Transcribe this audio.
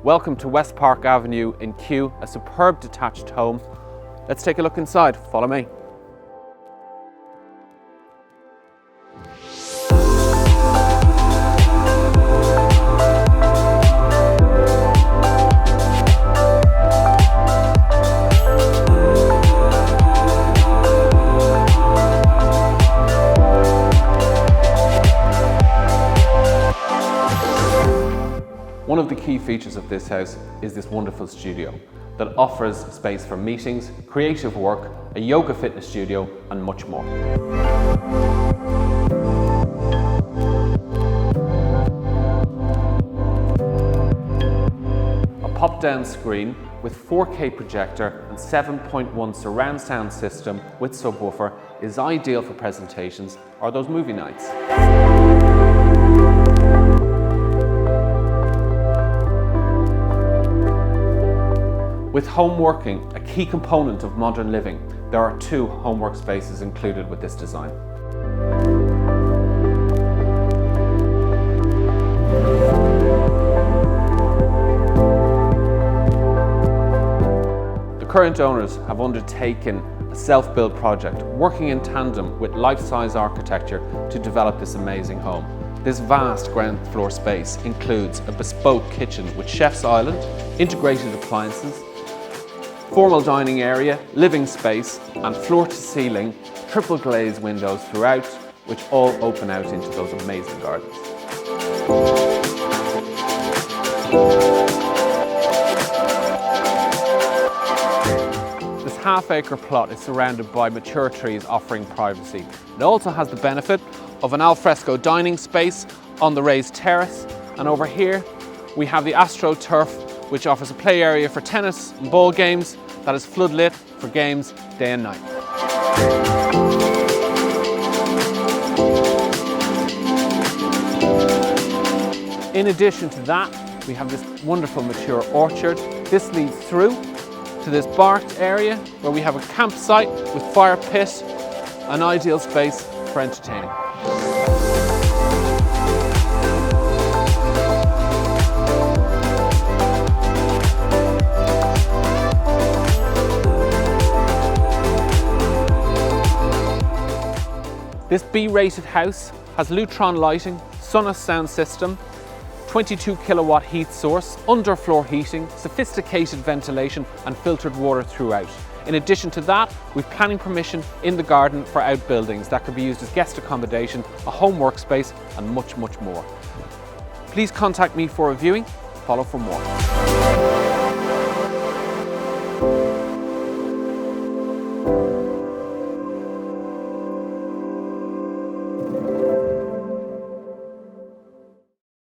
Welcome to West Park Avenue in Kew, a superb detached home. Let's take a look inside. Follow me. One of the key features of this house is this wonderful studio that offers space for meetings, creative work, a yoga fitness studio and much more. A pop-down screen with 4K projector and 7.1 surround sound system with subwoofer is ideal for presentations or those movie nights. With home working, a key component of modern living, there are 2 home workspaces included with this design. The current owners have undertaken a self-build project, working in tandem with life-size architecture to develop this amazing home. This vast ground floor space includes a bespoke kitchen with chef's island, integrated appliances, formal dining area, living space and floor-to-ceiling triple glazed windows throughout, which all open out into those amazing gardens. This half-acre plot is surrounded by mature trees offering privacy. It also has the benefit of an alfresco dining space on the raised terrace, and over here we have the AstroTurf, which offers a play area for tennis and ball games that is floodlit for games day and night. In addition to that, we have this wonderful mature orchard. This leads through to this barked area where we have a campsite with fire pit, an ideal space for entertaining. This B-rated house has Lutron lighting, Sonos sound system, 22 kilowatt heat source, underfloor heating, sophisticated ventilation and filtered water throughout. In addition to that, we've planning permission in the garden for outbuildings that could be used as guest accommodation, a home workspace and much, much more. Please contact me for a viewing. Follow for more.